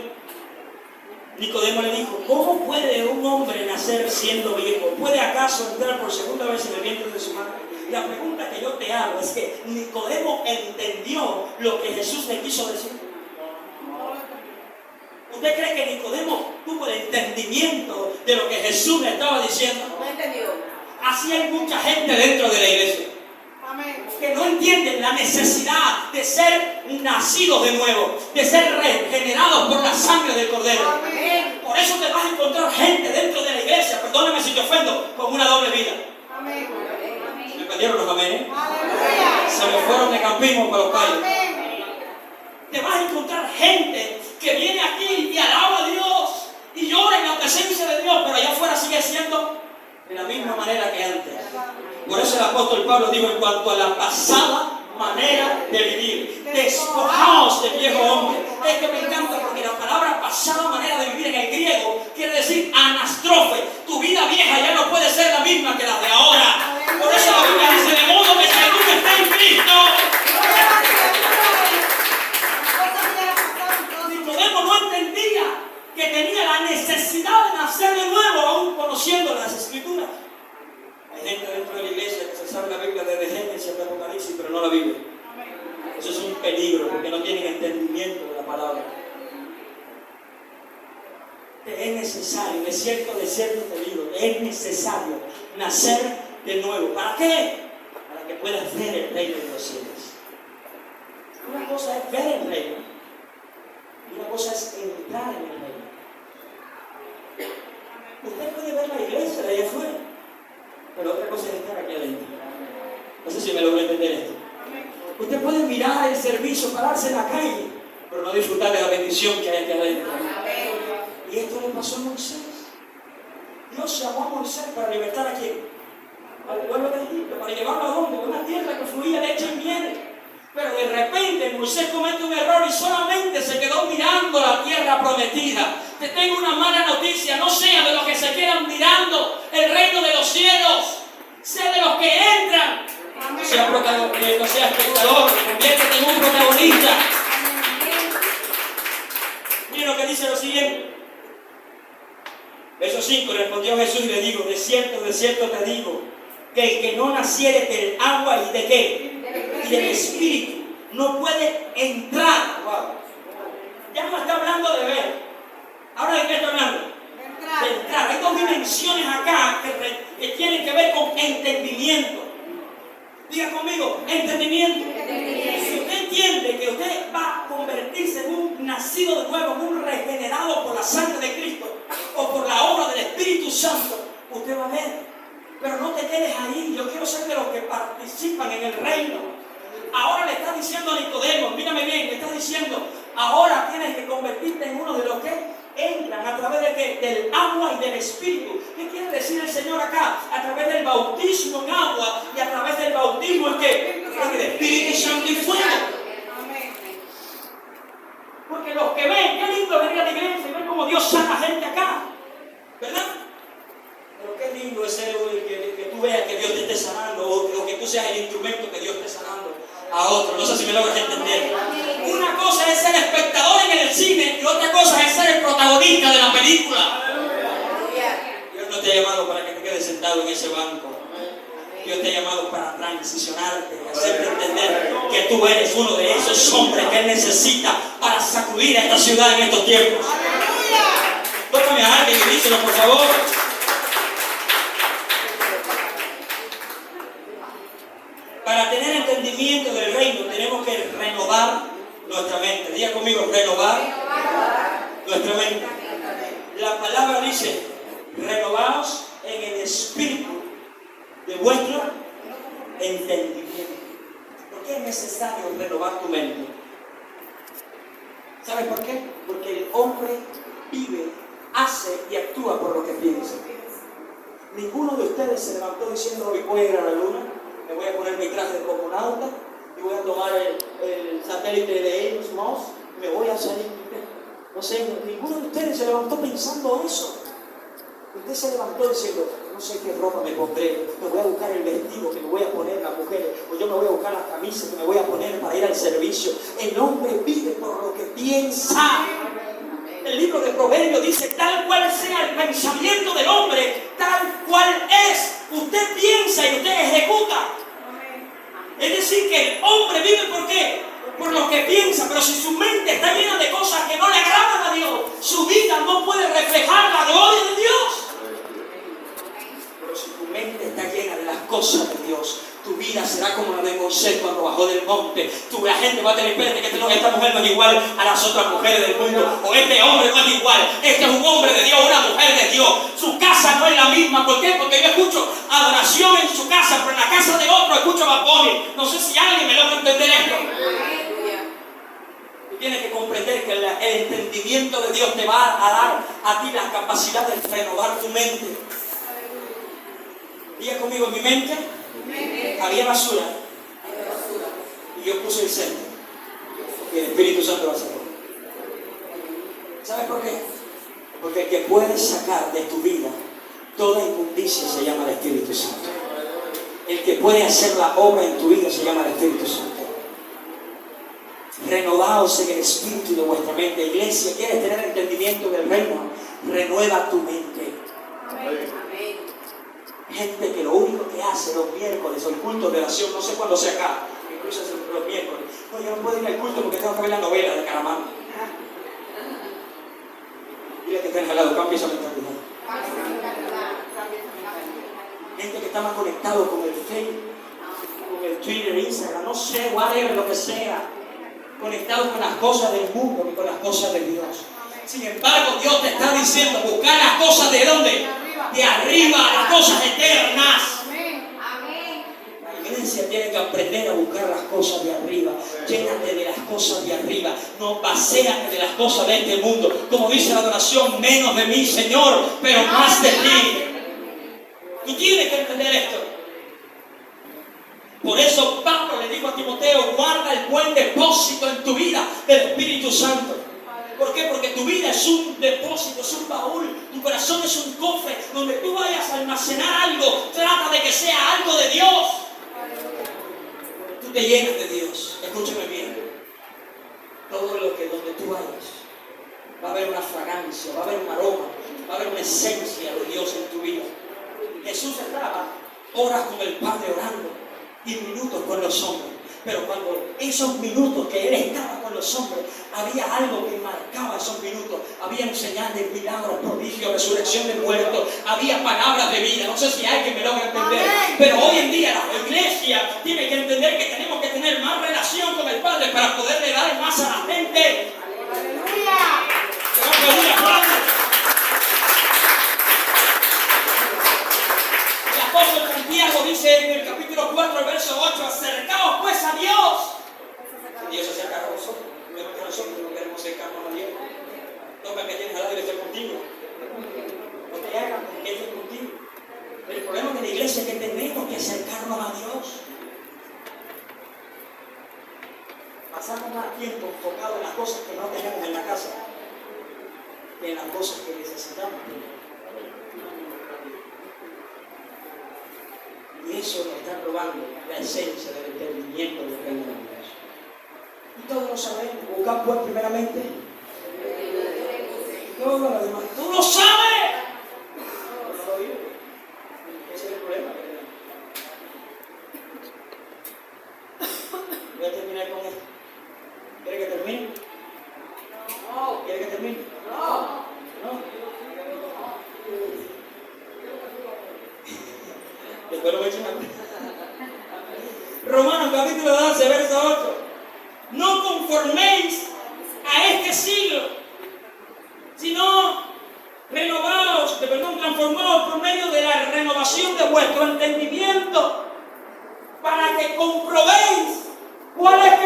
Nicodemo le dijo: ¿cómo puede un hombre nacer siendo viejo? ¿Puede acaso entrar por segunda vez en el vientre de su madre? La pregunta que yo te hago es que Nicodemo entendió lo que Jesús le quiso decir. ¿Usted cree que Nicodemo tuvo el entendimiento de lo que Jesús le estaba diciendo? No entendió. Así hay mucha gente dentro de la iglesia que no entienden la necesidad de ser nacidos de nuevo, de ser regenerados por la sangre del Cordero. Amén. Por eso te vas a encontrar gente dentro de la iglesia, perdóname si te ofendo, con una doble vida. Amén. ¿Me perdieron los amenes? Aleluya. Se me fueron de campismo para los calles. Amén. Te vas a encontrar gente que viene aquí y alaba a Dios y llora en la presencia de Dios, pero allá afuera sigue siendo de la misma manera que antes. Por eso el apóstol Pablo dijo: en cuanto a la pasada manera de vivir, despojaos del viejo hombre. Es que me encanta, porque la palabra pasada manera de vivir en el griego quiere decir anastrofe. Tu vida vieja ya no puede ser la misma que la de ahora. Por eso la Biblia dice: de modo que si alguno está en Cristo. Nicodemo no entendía que tenía la necesidad de nacer de nuevo, aún conociendo las Escrituras. Hay gente dentro de la iglesia que se sabe la Biblia desde Génesis hasta Apocalipsis, pero no la Biblia. Eso es un peligro, porque no tienen entendimiento de la palabra. Te es necesario, de cierto te digo, es necesario nacer de nuevo. ¿Para qué? Para que puedas ver el reino de los cielos. Una cosa es ver el reino, y una cosa es entrar en el reino. Usted puede ver la iglesia de allá afuera, pero otra cosa es estar aquí adentro. No sé si me logro entender esto. Usted puede mirar el servicio, pararse en la calle, pero no disfrutar de la bendición que hay aquí adentro. Y esto le pasó a Moisés. Dios llamó a Moisés para libertar a quién? Al pueblo de Egipto, para llevarlo a dónde? A una tierra que fluía leche y miel. Pero de repente Moisés comete un error y solamente se quedó mirando la tierra prometida. Te tengo una mala noticia: no sea de los que se quedan mirando el reino de los cielos, sea de los que entran. No sea espectador, conviértete en un protagonista. Miren lo que dice lo siguiente. Verso 5: respondió Jesús y le digo: de cierto te digo, que el que no naciere del agua y de qué, y del Espíritu, no puede entrar. Wow. Ya no está hablando de ver. ¿Ahora de qué está hablando? entendimiento. Diga conmigo, entendimiento. Si usted entiende que usted va a convertirse en un nacido de nuevo, en un regenerado por la sangre de Cristo o por la obra del Espíritu Santo, usted va a ver. Pero no te quedes ahí. Yo quiero ser de los que participan en el reino. Ahora le está diciendo a Nicodemo, mírame bien, le está diciendo, ahora tienes que convertirte en uno de los que entran a través de ¿qué? Del agua y del Espíritu. ¿Qué quiere decir el Señor acá? A través del bautismo en agua y a través del bautismo en ¿qué? En el Espíritu Santo y fuego. Porque los que ven, qué lindo venir a la iglesia y ver cómo Dios sana gente acá, ¿verdad? Pero qué lindo es ser que tú veas que Dios te esté sanando o que tú seas el instrumento que Dios esté sanando a otro. No sé si me logras entender. Una cosa es ser espectador en el cine y otra cosa es ser el protagonista de la película. Dios no te ha llamado para que te quedes sentado en ese banco. Dios te ha llamado para transicionarte, hacerte entender que tú eres uno de esos hombres que Él necesita para sacudir a esta ciudad en estos tiempos. Tócame a alguien y díselo, por favor. Para tener entendimiento del reino tenemos que renovar nuestra mente. Diga conmigo, renovar nuestra mente. La palabra dice, renovaos en el espíritu de vuestro entendimiento. ¿Por qué es necesario renovar tu mente? ¿Sabes por qué? Porque el hombre vive, hace y actúa por lo que piensa. Ninguno de ustedes se levantó diciendo, hoy voy a ir a la luna, me voy a poner mi traje de cosmonauta y voy a tomar el satélite de Elon Musk, me voy a salir. No sé, ninguno de ustedes se levantó pensando eso. Usted se levantó diciendo, no sé qué ropa me pondré, me voy a buscar el vestido que me voy a poner las mujeres, o yo me voy a buscar la camisa que me voy a poner para ir al servicio. El hombre vive por lo que piensa. El libro de Proverbios dice, tal cual sea el pensamiento del hombre, tal cual es. Usted piensa y usted ejecuta. Es decir, que el hombre vive ¿por qué? Por lo que piensa, pero si su mente está llena de cosas que no le agradan a Dios, su vida no puede reflejar la gloria de Dios. Pero si tu mente está llena de las cosas de Dios, tu vida será como la de Moisés cuando bajó del monte. La gente va a tener, espérate, que esta mujer no es igual a las otras mujeres del mundo, o este hombre no es igual, este es un hombre de Dios, una mujer de Dios. Su casa no es la misma. ¿Por qué? Porque yo escucho adoración en su casa, pero en la casa de otro escucho Bad Bunny. No sé si alguien me logra entender esto. Tú tienes que comprender que el entendimiento de Dios te va a dar a ti la capacidad de renovar tu mente. Diga conmigo, en mi mente había basura y yo puse el centro y el Espíritu Santo va a sacar. ¿Sabes por qué? Porque el que puede sacar de tu vida toda inmundicia se llama el Espíritu Santo. El que puede hacer la obra en tu vida se llama el Espíritu Santo. Renovaos en el espíritu de vuestra mente. Iglesia, ¿quieres tener entendimiento del reino? Renueva tu mente. Gente que lo único que hace los miércoles o el culto de oración, no sé cuándo se acaba, incluso los miércoles. No, yo no puedo ir al culto porque tengo que ver la novela de Caramán. Dile que está al lado, cambia esa mentalidad. Gente que está más conectado con el Facebook, con el Twitter, Instagram, no sé, whatever, lo que sea. Conectados con las cosas del mundo y con las cosas de Dios. Sin embargo, Dios te está diciendo, buscar las cosas ¿de dónde? De arriba, las cosas eternas. La iglesia tiene que aprender a buscar las cosas de arriba. Llénate de las cosas de arriba. No paséate de las cosas de este mundo. Como dice la adoración, menos de mí, Señor, pero más de ti. Tú tienes que entender esto. Por eso Pablo le dijo a Timoteo, guarda el buen depósito en tu vida del Espíritu Santo. ¿Por qué? Porque tu vida es un depósito, es un baúl, tu corazón es un cofre donde tú vayas a almacenar algo. Trata de que sea algo de Dios. Tú te llenas de Dios. Escúchame bien. Todo lo que donde tú vayas va a haber una fragancia, va a haber un aroma, va a haber una esencia de Dios en tu vida. Jesús estaba horas con el Padre orando y minutos con los hombres. Pero cuando esos minutos que Él estaba con los hombres, había algo que marcaba esos minutos. había señales, milagros, prodigios, resurrección de muertos, había palabras de vida. No sé si alguien me logra entender, pero hoy en día la iglesia tiene que entender que tenemos que tener más relación con el Padre para poderle dar más a la gente. ¡Aleluya! El apóstol Santiago dice en el capítulo 4, verso 8: acercaos pues a Dios. Dios se acerca a vosotros. Nosotros no queremos acercarnos a Dios. Toca que tienes al lado y esté contigo. No te hagan que esté contigo. El problema de la iglesia es que tenemos que acercarnos a Dios. Pasamos más tiempo enfocados en las cosas que no tenemos en la casa que en las cosas que necesitamos. Y eso nos está robando la esencia del entendimiento del reino de Dios. Y todos lo sabemos. Buscar pues primeramente todo lo demás. ¡Tú lo sabes! No lo vives. Ese es el problema. Voy a terminar con esto. ¿Quieres que termine? No. ¿Quieres que termine? No. No. Después lo voy a echar. Romanos capítulo 12, verso 8. No conforméis a este siglo, sino transformaos por medio de la renovación de vuestro entendimiento, para que comprobéis cuál es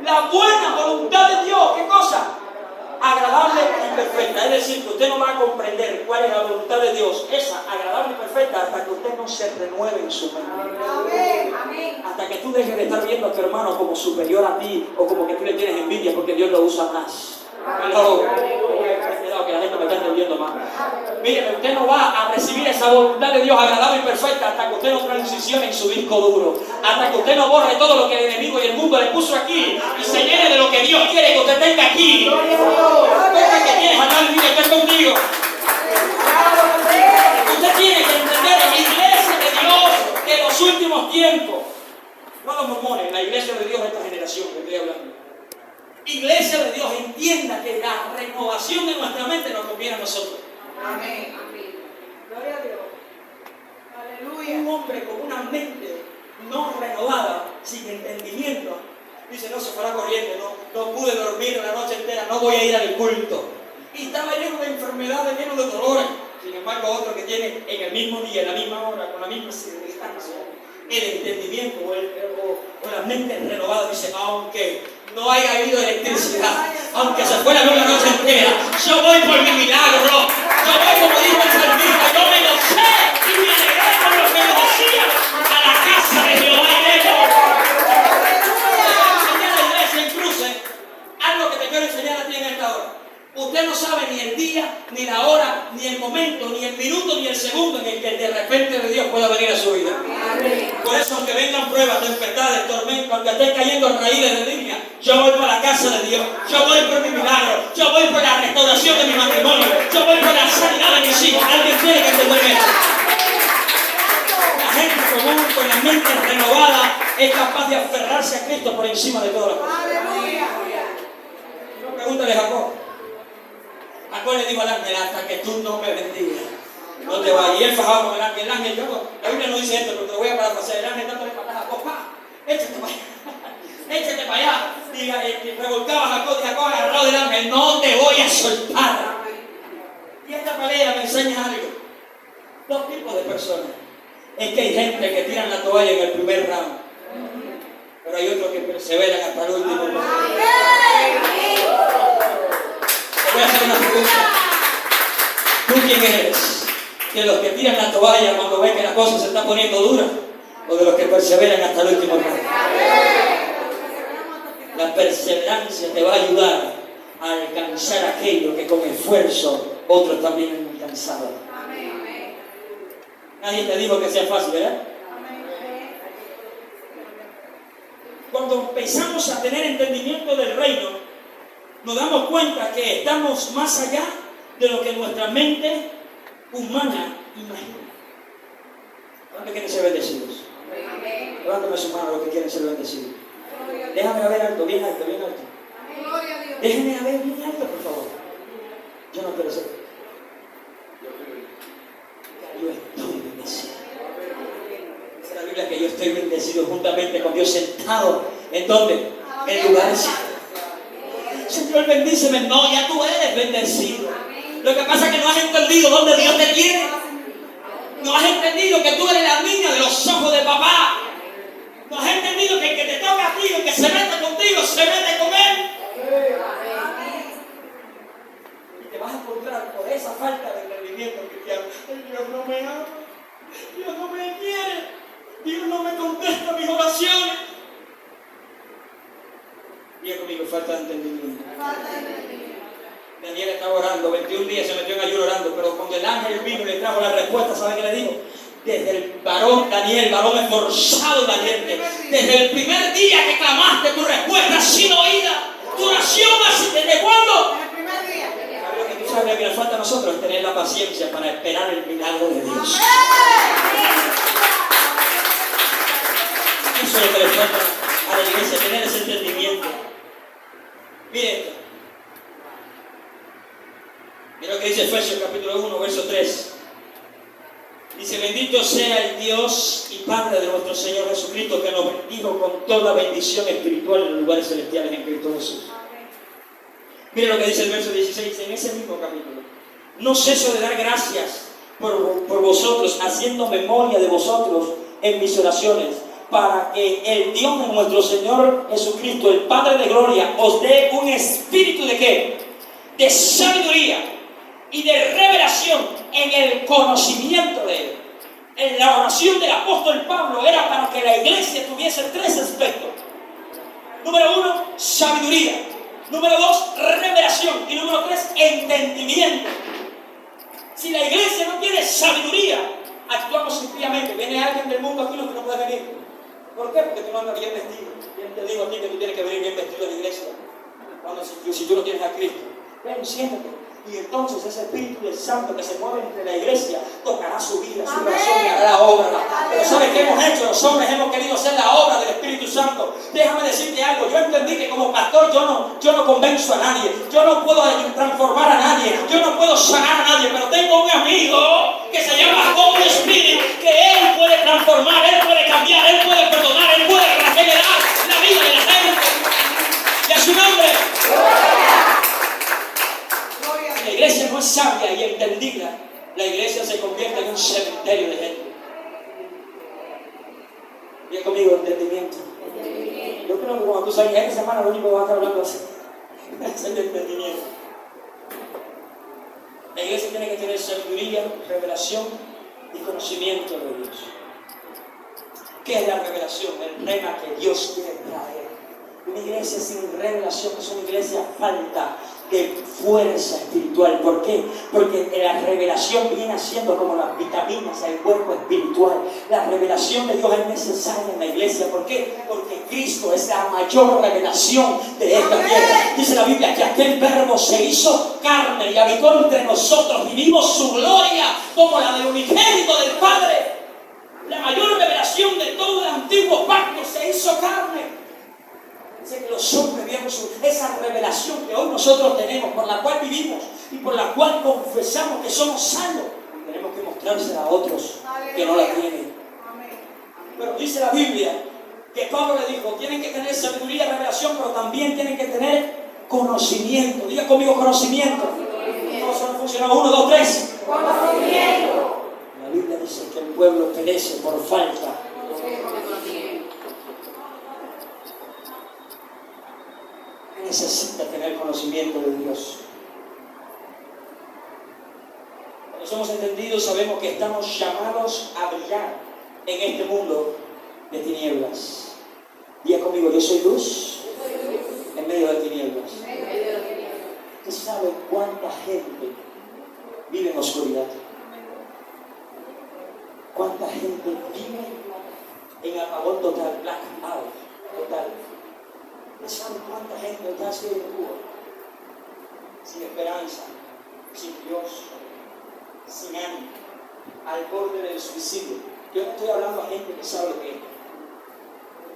la buena voluntad de Dios. ¿Qué cosa? Agradable y perfecta. Es decir, que usted no va a comprender cuál es la voluntad de Dios, esa agradable y perfecta, hasta que usted no se renueve en su mente. Amén. Hasta que tú dejes de estar viendo a tu hermano como superior a ti, o como que tú le tienes envidia porque Dios lo usa más. Cuidado, que la gente me está entendiendo más. Mire, usted no va a recibir esa voluntad de Dios agradable y perfecta hasta que usted no transicione en su disco duro, hasta que usted no borre todo lo que el enemigo y el mundo le puso aquí y se llene de lo que Dios quiere que usted tenga aquí. Porque que tienes a nadie que esté contigo. Usted tiene que entender, la iglesia de Dios, en los últimos tiempos, no los mormones, la iglesia de Dios de esta generación que estoy hablando. Iglesia de Dios, entienda que la renovación de nuestra mente nos conviene a nosotros. Amén. Gloria a Dios. Aleluya. Un hombre con una mente no renovada, sin entendimiento, dice: no, se fue la corriente, no pude dormir una noche entera, no voy a ir al culto. Y estaba lleno de enfermedades, lleno de dolores. Sin embargo, otro que tiene en el mismo día, en la misma hora, con la misma circunstancia, el entendimiento o la mente renovada, dice: aunque no haya habido electricidad, aunque se fuera una noche entera, yo voy por mi milagro. Yo voy, como dijo el salmista, yo me lo sé y me alegré con lo que me decía. A la casa de Jehová iremos. Enseñar a la iglesia en cruce, algo que te quiero enseñar a ti en esta hora. Usted no sabe ni el día, ni la hora, ni el momento, ni el minuto, ni el segundo en el que de repente de Dios pueda venir a su vida. Por eso, aunque vengan pruebas, tempestades, tormentos, aunque estén cayendo raíces de línea, yo voy para la casa de Dios. Yo voy por mi milagro. Yo voy por la restauración de mi matrimonio. Yo voy por la sanidad de mis hijos. Alguien tiene que entender eso. La gente común, con la mente renovada, es capaz de aferrarse a Cristo por encima de todas las cosas. Pregúntale a Jacob. Jacob le dijo al ángel: hasta que tú no me bendigas, no te vayas. Y él fajaba con el ángel. El ángel, la Biblia no dice esto, pero te lo voy a parafrasear. El ángel dándole patada a Jacob: échate para allá, échate para allá. Y revolcaba a Jacob, y Jacob agarrado del ángel: no te voy a soltar. Y esta pelea me enseña algo. Dos tipos de personas. Es que hay gente que tiran la toalla en el primer round, pero hay otros que perseveran hasta el último. Voy a hacer una pregunta. ¿Tú quién eres? ¿De los que tiran la toalla cuando ven que la cosa se está poniendo dura? ¿O de los que perseveran hasta el último momento? La perseverancia te va a ayudar a alcanzar aquello que con esfuerzo otros también han alcanzado. Nadie te dijo que sea fácil, ¿verdad? Cuando empezamos a tener entendimiento del reino, nos damos cuenta que estamos más allá de lo que nuestra mente humana imagina. ¿Cuántos quieren ser bendecidos? Levántame su mano los que quieren ser bendecidos. Déjame ver alto, bien alto, bien alto. Déjenme ver bien alto, por favor. Yo no quiero ser. Yo estoy bendecido. Dice la Biblia que yo estoy bendecido juntamente con Dios sentado. ¿En dónde? En lugares. Señor, bendíceme. No, ya tú eres bendecido. Lo que pasa es que no has entendido dónde Dios te tiene. No has entendido que tú eres la niña de los ojos de papá. No has entendido que el que te toca a ti, el que se mete contigo, se mete con él. Y te vas a encontrar por esa falta de entendimiento cristiano. Dios no me ama, Dios no me quiere, Dios no me contesta mis oraciones. Diga conmigo, falta de entendimiento. Daniel estaba orando, 21 días se metió en ayuno orando, pero cuando el ángel vino y le trajo la respuesta, ¿sabe qué le dijo? Desde el varón Daniel, varón esforzado y valiente, desde el primer día que clamaste, tu respuesta ha sido oída. Tu oración, ¿desde cuándo? En el primer día. Lo que tú sabes que nos falta a nosotros es tener la paciencia para esperar el milagro de Dios. Eso es lo que le falta a la iglesia, tener ese entendimiento. Mire esto. Mira lo que dice Efesios capítulo 1, verso 3. Dice: bendito sea el Dios y Padre de nuestro Señor Jesucristo, que nos bendijo con toda bendición espiritual en los lugares celestiales en Cristo Jesús. Mire lo que dice el verso 16 en ese mismo capítulo. No ceso de dar gracias por vosotros, haciendo memoria de vosotros en mis oraciones, para que el Dios de nuestro Señor Jesucristo, el Padre de gloria, os dé un espíritu de ¿qué? De sabiduría y de revelación en el conocimiento de Él. En la oración del apóstol Pablo era para que la iglesia tuviese tres aspectos. Número 1, sabiduría. Número 2, revelación. Y número 3, entendimiento. Si la iglesia no tiene sabiduría, actuamos impíamente. Viene alguien del mundo aquí, lo que no puede venir. ¿Por qué? Porque tú no andas bien vestido. Bien te digo a ti que tú tienes que venir bien vestido a la iglesia. Si tú no tienes a Cristo, ven, siéntate. Y entonces ese Espíritu del Santo que se mueve entre la iglesia tocará su vida, su corazón y hará la obra. Pero ¿sabes qué hemos hecho? Los hombres hemos querido hacer la obra del Espíritu Santo. Déjame decirte algo. Yo entendí que como pastor yo no convenzo a nadie. Yo no puedo transformar a nadie. Yo no puedo sanar a nadie. Pero tengo un amigo que se llama Holy Spirit, que Él puede transformar, Él puede cambiar, Él puede perdonar, Él puede regenerar la vida de la gente. Y a su nombre. La iglesia no es sabia y entendida. La iglesia se convierte en un cementerio de gente. Bien conmigo, entendimiento. Yo creo que cuando tú salgas esta semana lo único que vas a estar hablando es el entendimiento. La iglesia tiene que tener sabiduría, revelación y conocimiento de Dios. ¿Qué es la revelación? El rema que Dios quiere traer. Una iglesia sin revelación es una iglesia falta de fuerza espiritual. ¿Por qué? Porque la revelación viene siendo como las vitaminas al cuerpo espiritual. La revelación de Dios es necesaria en la iglesia. ¿Por qué? Porque Cristo es la mayor revelación de esta tierra. Dice la Biblia que aquel verbo se hizo carne y habitó entre nosotros y vimos su gloria como la del unigénito del Padre. La mayor revelación de todo el antiguo pacto se hizo carne. Dice que los hombres vieron esa revelación que hoy nosotros tenemos, por la cual vivimos y por la cual confesamos que somos salvos. Tenemos que mostrársela a otros que no la tienen. Pero dice la Biblia que Pablo le dijo, tienen que tener sabiduría y revelación, pero también tienen que tener conocimiento. Diga conmigo, conocimiento. No, solo funciona 1, 2, 3. Conocimiento. La Biblia dice que el pueblo perece por falta. Necesita tener conocimiento de Dios. Cuando somos entendidos, sabemos que estamos llamados a brillar en este mundo de tinieblas. Diga conmigo, yo soy luz en medio de tinieblas. ¿Usted sabe cuánta gente vive en oscuridad? ¿Cuánta gente vive en apagón total, blackout total? ¿Usted sabe cuánta gente está así en Cuba? Sin esperanza, sin Dios, sin ánimo, al borde del suicidio. Yo no estoy hablando a gente que sabe lo que es.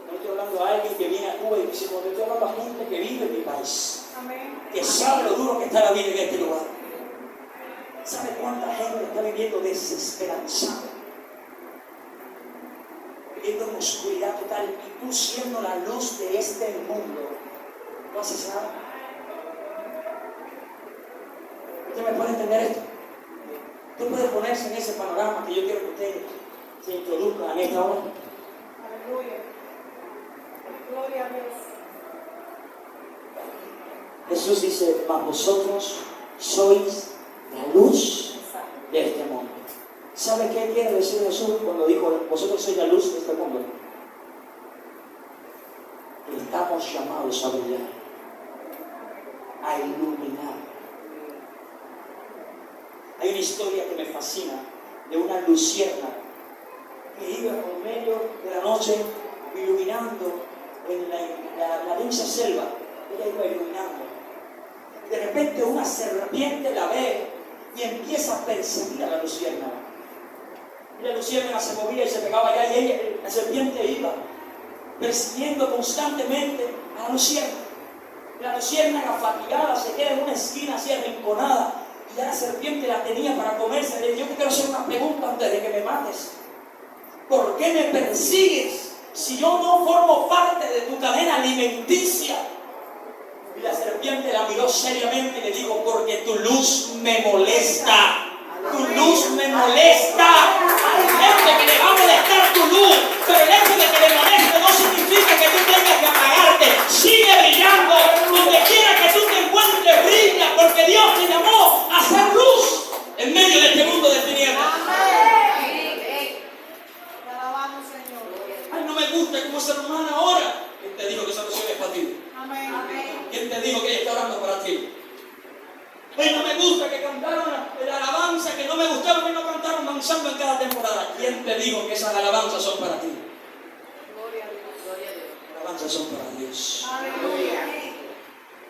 No estoy hablando a alguien que viene a Cuba y dice, no, estoy hablando a gente que vive en mi país. Amén. Que sabe lo duro que está la vida en este lugar. viviendo desesperanzado, viviendo en oscuridad total, y tú siendo la luz de este mundo, no haces nada. ¿Usted me puede entender esto? Tú puedes ponerse en ese panorama que yo quiero que usted se introduzca en esta hora. Aleluya. Gloria a Dios. Jesús dice, mas vosotros sois la luz de este mundo. ¿Sabe qué quiere decir Jesús cuando dijo, vosotros sois la luz de este mundo? Que estamos llamados a brillar, a iluminar. Hay una historia que me fascina de una lucierna que iba por medio de la noche iluminando en la densa selva. Ella iba iluminando. De repente una serpiente la ve y empieza a perseguir a la luciérnaga. Y la luciérnaga se movía y se pegaba allá, y ella, la serpiente iba persiguiendo constantemente a la luciérnaga. La luciérnaga fatigada se queda en una esquina así arrinconada, y ya la serpiente la tenía para comerse. Le dijo, yo te quiero hacer una pregunta antes de que me mates. ¿Por qué me persigues si yo no formo parte de tu cadena alimenticia? Y la serpiente la miró seriamente y le dijo, porque tu luz me molesta. Tu luz me molesta. Hay gente que le va a molestar tu luz, pero el hecho de que le moleste no significa que tú tengas que apagarte. Sigue brillando. Donde quiera que tú te encuentres, brilla, porque Dios te llamó a hacer luz en medio de este mundo de tinieblas. Ay, no me gusta cómo esa hermana ahora. ¿Quién te dijo que esa oración es para ti? ¿Quién te dijo que ella está orando para ti? Ay, no me gusta que cantaron la alabanza, que no me gustaba que no cantaron danzando en cada temporada. ¿Quién te dijo que esas alabanzas son para ti? Gloria a Dios. Gloria a Dios. Las alabanzas son para Dios. Aleluya.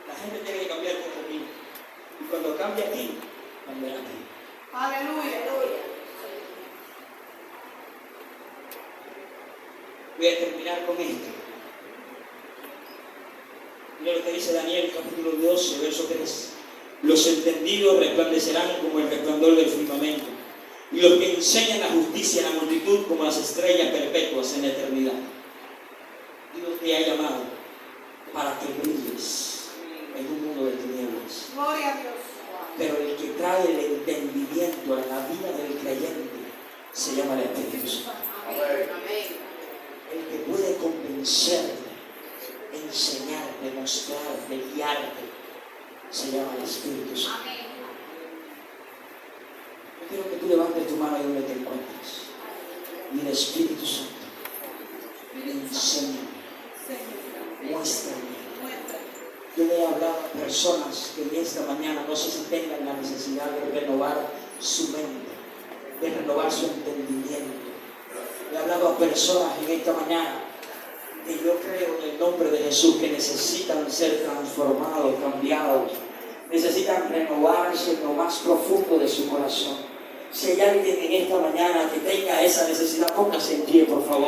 La gente tiene que cambiar de camino. Y cuando cambia aquí, cambiará aquí. Aleluya. Voy a terminar con esto. Mira lo que dice Daniel, capítulo 12, verso 3. Los entendidos resplandecerán como el resplandor del firmamento, y los que enseñan la justicia en la multitud como las estrellas perpetuas en la eternidad. Dios te ha llamado para que brilles en un mundo de tinieblas. Gloria a Dios. Pero el que trae el entendimiento a la vida del creyente se llama el Espíritu Santo. El que puede convencerte, enseñarte, mostrarte, guiarte, se llama el Espíritu Santo. Yo quiero que tú levantes tu mano ahí donde te encuentres. Y el Espíritu Santo, enséñame, muéstrame. Yo le he hablado a personas que en esta mañana no sé si tengan la necesidad de renovar su mente, de renovar su entendimiento. Le he hablado a personas en esta mañana que yo creo en el nombre de Jesús que necesitan ser transformados, cambiados, necesitan renovarse en lo más profundo de su corazón. Si hay alguien en esta mañana que tenga esa necesidad, póngase en pie, por favor.